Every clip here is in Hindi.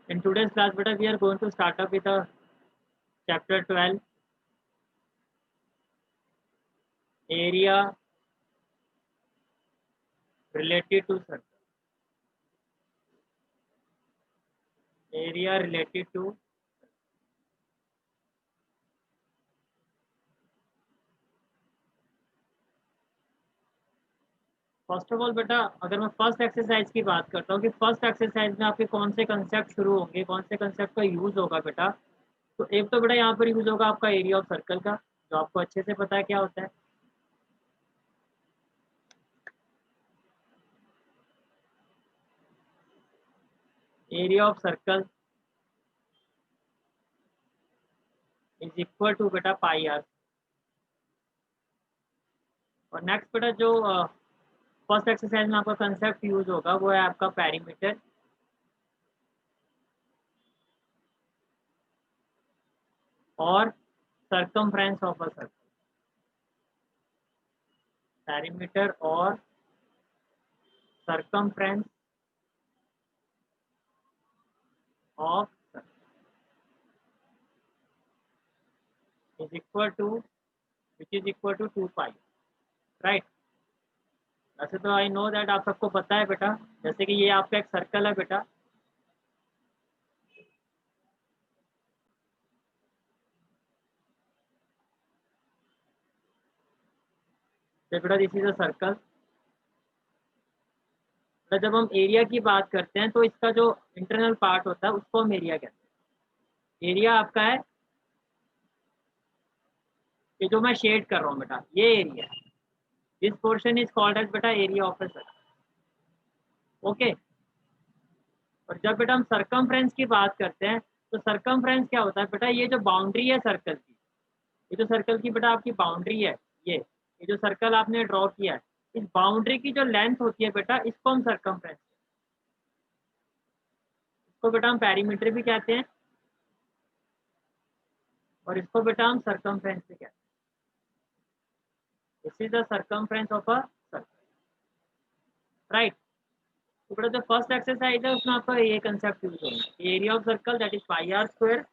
In today's class, beta, we are going to start up with a chapter 12, area related to circle. Area related to first of all बेटा, अगर मैं फर्स्ट एक्सरसाइज की बात करता हूँ कि फर्स्ट एक्सरसाइज में आपके कौन से कंसेप्ट शुरू होंगे, कौन से कंसेप्ट का यूज होगा बेटा, तो एक तो बेटा यहाँ पर यूज होगा आपका एरिया ऑफ सर्कल का, जो आपको अच्छे से पता है क्या होता है। Area of circle is equal to बेटा पाई आर। और नेक्स्ट बेटा जो फर्स्ट एक्सरसाइज में आपका कंसेप्ट यूज होगा वो है आपका पेरीमीटर और circumference of a circle. Perimeter और circumference of is equal to which is equal to 2 pi, right. वैसे तो आई नो दैट आप सबको पता है बेटा, जैसे कि ये आपका एक सर्कल है बेटा, तो बेटा दिस इज अ सर्कल। तो जब हम एरिया की बात करते हैं तो इसका जो इंटरनल पार्ट होता है उसको हम एरिया कहते हैं। एरिया आपका है ये जो मैं शेड कर रहा हूँ बेटा, ये एरिया है। This portion is called as बेटा area of a circle, okay. और जब बेटा हम सर्कमफ्रेंस की बात करते हैं तो सर्कमफ्रेंस क्या होता है बेटा, ये जो बाउंड्री है सर्कल की, ये जो सर्कल की बेटा आपकी बाउंड्री है, ये जो सर्कल आपने ड्रॉ किया है, इस बाउंड्री की जो लेंथ होती है बेटा, इसको हम सर्कमफ्रेंस, इसको बेटा हम पेरीमीटर भी कहते हैं और इसको बेटा हम सर्कमफ्रेंस भी कहते हैं। This is the circumference of a circle, right. तो बेटा जो फर्स्ट एक्सरसाइज है उसमें आपका ये कंसेप्ट यूज होगा, area of circle that is pi r square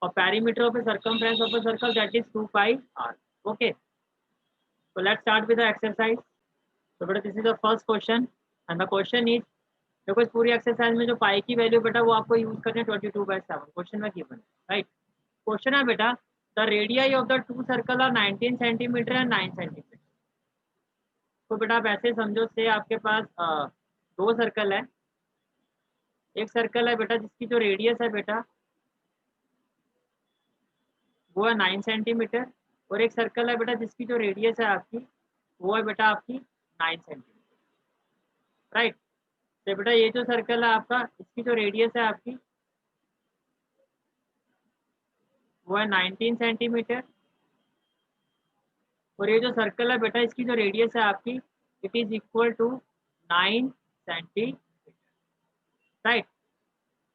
और perimeter of a circumference of a circle that is 2 pi r, okay। so let's start with the exercise। so बेटा this is the first question and the question is, देखो इस पूरी एक्सरसाइज में जो पाई की वैल्यू बेटा वो आपको यूज करनी है 22/7, क्वेश्चन में गिवन है, राइट। क्वेश्चन है बेटा the radii of the two circle are 19 centimetre and 9 centimetre. तो बेटा आप ऐसे समझो से आपके पास दो सर्कल है। एक सर्कल है बेटा जिसकी जो रेडियस है बेटा वो है 9 सेंटीमीटर, और एक सर्कल है बेटा जिसकी जो रेडियस है आपकी वो है बेटा आपकी 9 सेंटीमीटर, राइट। तो बेटा ये जो सर्कल है आपका, इसकी जो रेडियस है आपकी वो है 19 सेंटीमीटर, और ये जो सर्कल है बेटा इसकी जो रेडियस है आपकी it is equal to 9 centimetre, right.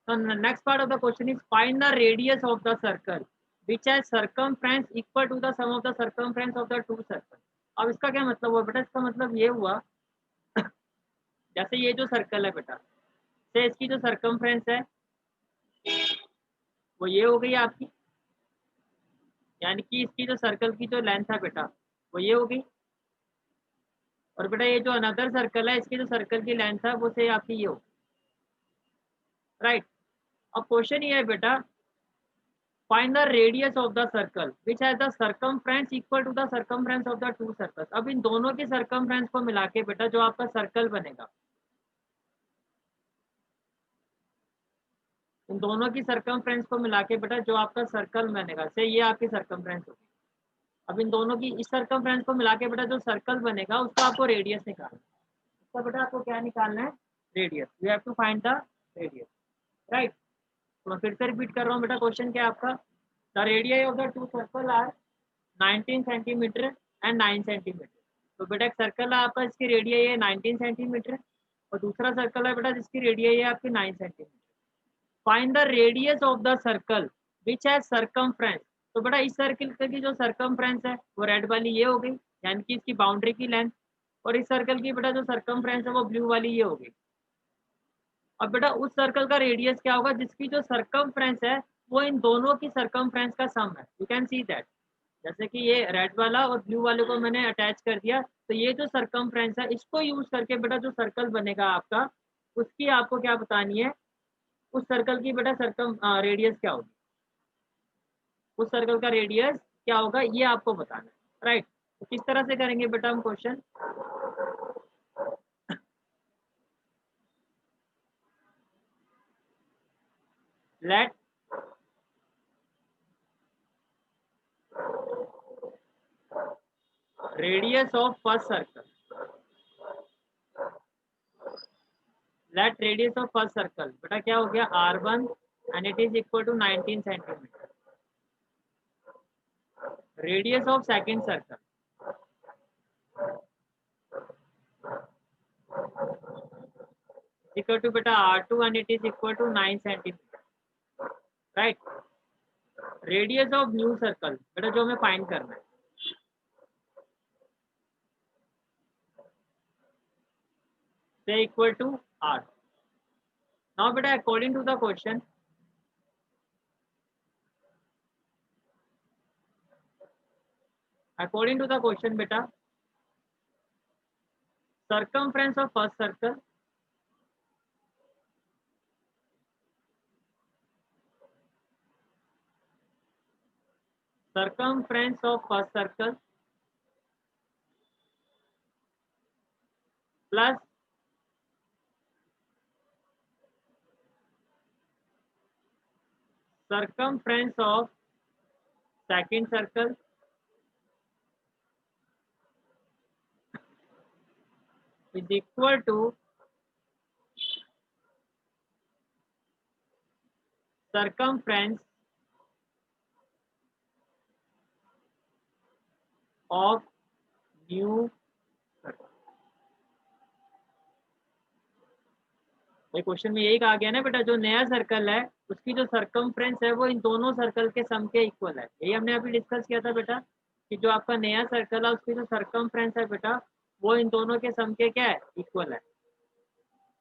So next part of the question is find the radius of the circle which has circumference equal to the sum of the circumference of the two circles। अब इसका क्या मतलब हुआ बेटा, इसका मतलब ये हुआ जैसे ये जो सर्कल है बेटा से इसकी जो सर्कमफ्रेंस है वो ये हो गई आपकी, यानी कि इसकी जो सर्कल की जो लेंथ है बेटा वो ये हो गई, और बेटा ये जो अनदर सर्कल है इसकी जो सर्कल की लेंथ है वो से आपकी ये हो, राइट। अब क्वेश्चन ये है बेटा find the radius of the circle which has the circumference equal to the circumference of the two circles। अब इन दोनों की circumference को मिला के बेटा जो आपका सर्कल बनेगा, इन दोनों की circumference को मिला के बेटा जो आपका सर्कल बनेगा से ये आपकी circumference होगी। अब इन दोनों की इस circumference को मिला के बेटा जो सर्कल बनेगा उसका आपको रेडियस निकालना है। उसका बेटा आपको क्या निकालना है, radius. You have to find the radius, right. तो मैं फिर से रिपीट कर रहा हूँ बेटा, क्वेश्चन क्या है आपका, the radius of the two circle are 19 centimetre and 9 centimetre. तो बेटा एक सर्कल है आपका इसकी रेडियस है 19 सेंटीमीटर और दूसरा सर्कल है बेटा जिसकी रेडियस है आपकी 9 centimetre. Find the radius of the circle which has circumference. तो बेटा इस सर्कल की जो सर्कमफ्रेंस है वो रेड वाली ये हो गई, यानी कि इसकी बाउंड्री की लेंथ, और इस सर्कल की बेटा जो सर्कमफ्रेंस है वो ब्लू वाली ये हो गई। और बेटा उस सर्कल का रेडियस क्या होगा जिसकी जो सरकमफ्रेंस है वो इन दोनों की सरकमफ्रेंस का सम है। यू कैन सी दैट, जैसे कि ये रेड वाला और ब्लू वाले को मैंने अटैच कर दिया, तो ये जो सरकमफ्रेंस है इसको यूज करके बेटा जो सर्कल बनेगा आपका, उसकी आपको क्या बतानी है, उस सर्कल की बेटा सरकम रेडियस क्या होगी, उस सर्कल का रेडियस क्या होगा ये आपको बताना है, राइट। तो किस तरह से करेंगे बेटा हम question, let radius of first circle, let radius of first circle बेटा क्या हो गया r1 and it is equal to 19 centimetre, radius of second circle equal to बेटा r2 and it is equal to 9 centimetre, right. Radius of new circle बेटा जो हमें फाइंड करना है, say equal to r। Now बेटा according to the question, according to the question beta, circumference of first circle plus circumference of second circle is equal to circumference of new circle। ये क्वेश्चन में यही कहा गया ना बेटा, जो नया सर्कल है उसकी जो सरकमफ्रेंस है वो इन दोनों सर्कल के सम के इक्वल है। यही हमने अभी डिस्कस किया था बेटा कि जो आपका नया सर्कल है उसकी जो सरकमफ्रेंस है बेटा वो इन दोनों के सम के क्या है, इक्वल है।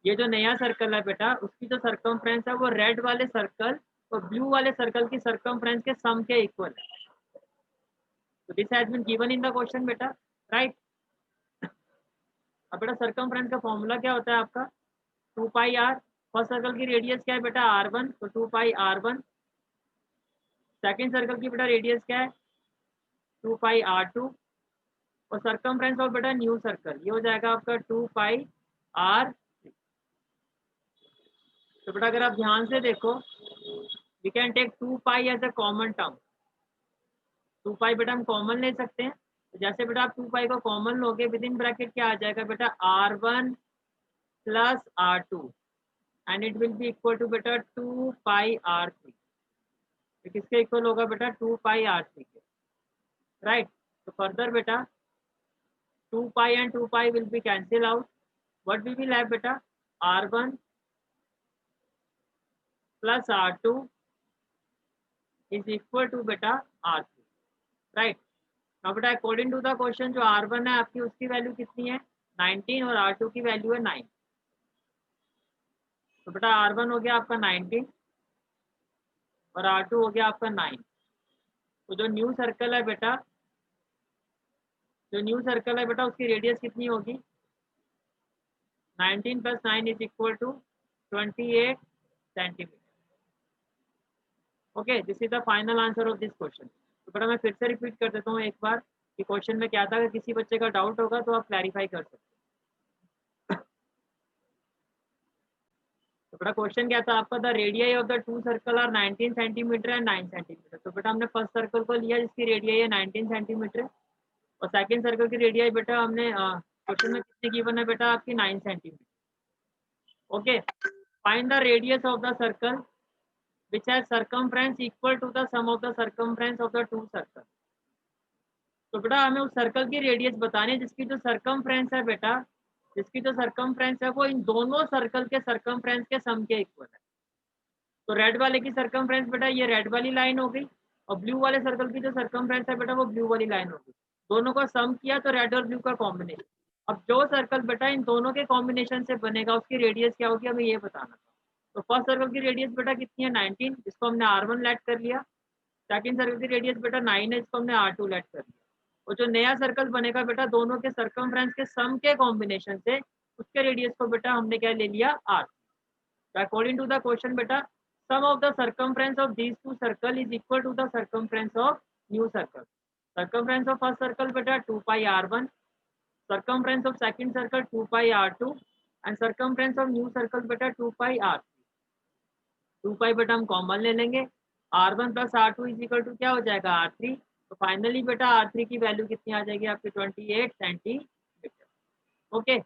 ये जो नया सर्कल है बेटा उसकी जो सरकमफ्रेंस है वो रेड वाले सर्कल और ब्लू वाले सर्कल की सरकमफ्रेंस के सम के इक्वल है। तो this has been given in the question बेटा, राइट। अब बेटा सरकमफ्रेंस का फॉर्मूला क्या होता है आपका, 2 पाई आर। फर्स्ट सर्कल की रेडियस क्या है बेटा r1, तो 2 पाई r1। सेकंड सर्कल की बेटा रेडियस क्या है, 2 पाई r2। और सरकमफ्रेंस ऑफ बेटा न्यू सर्कल ये हो जाएगा आपका 2 पाई r। तो बेटा अगर आप ध्यान से देखो, we can take 2 pi as a common term. 2 pi बेटा हम कॉमन ले सकते हैं, तो जैसे बेटा आप 2 पाई को कॉमन लोगे विद इन ब्रैकेट क्या आ जाएगा बेटा r1 plus r2 and it will be equal to बेटा 2 पाई r3। तो किसके इक्वल होगा बेटा 2 पाई r3 के, राइट। तो फर्दर बेटा 2 pi and 2 pi will be cancel out, what will be left बेटा r1 plus r2 is equal to बेटा r3, राइट। now बेटा अकॉर्डिंग टू द क्वेश्चन जो r1 है आपकी उसकी वैल्यू कितनी है 19 और r2 की वैल्यू है 9। तो बेटा r1 हो गया आपका 19 और r2 हो गया आपका 9। तो जो न्यू सर्कल है बेटा, जो न्यू सर्कल है बेटा उसकी रेडियस कितनी होगी, 19 plus 9 is equal to 28 centimetre. Okay, this is the final answer of this question. तो बेटा मैं फिर से रिपीट कर देता हूँ एक बार कि क्वेश्चन में क्या था, अगर किसी बच्चे का डाउट होगा तो आप क्लैरिफाई कर सकते हैं। तो बेटा क्वेश्चन क्या था आपका, the radii of the two circle are 19 centimetre and 9 centimetre. तो बेटा हमने फर्स्ट सर्कल को लिया जिसकी रेडियाई है 19 सेंटीमीटर और सेकंड सर्कल की रेडियाई बेटा हमने क्वेश्चन में कितनी गिवन है बेटा आपकी 9 centimetre. Okay, find the radius of the circle which has circumference equal to the sum of the circumference of the two circles। तो बेटा हमें उस सर्कल की रेडियस बतानी है जिसकी जो सरकमफ्रेंस है बेटा, जिसकी जो सरकमफ्रेंस है वो इन दोनों सर्कल के सरकमफ्रेंस के सम के इक्वल है। तो रेड वाले की सरकमफ्रेंस बेटा ये रेड वाली लाइन हो गई और ब्लू वाले सर्कल की जो सरकमफ्रेंस है बेटा वो ब्लू वाली लाइन हो गई। दोनों को सम किया तो रेड और ब्लू का कॉम्बिनेशन। अब जो सर्कल बेटा इन दोनों के कॉम्बिनेशन से बनेगा उसकी रेडियस क्या होगी हमें ये बताना था। तो फर्स्ट सर्कल की रेडियस बेटा कितनी है 19, इसको हमने R1 लेट कर लिया। सेकंड सर्कल की रेडियस बेटा 9 है, इसको हमने R2 लेट कर लिया। और जो नया सर्कल बनेगा बेटा दोनों के सर्कमफ्रेंस के सम के कॉम्बिनेशन से उसके रेडियस को बेटा हमने क्या ले लिया R। So according to the question beta, sum of the circumference of these two circle is equal to the circumference of new circle. Circumference of first circle beta 2 pi r1, circumference of second circle 2 pi r2 and circumference of new circle beta 2 pi r3. 2 pi बेटा हम कॉमन ले लेंगे, r1 plus r2 is equal to क्या हो जाएगा r3। तो फाइनली बेटा r3 की वैल्यू कितनी आ जाएगी आपकी 28 सेंटीमीटर। ओके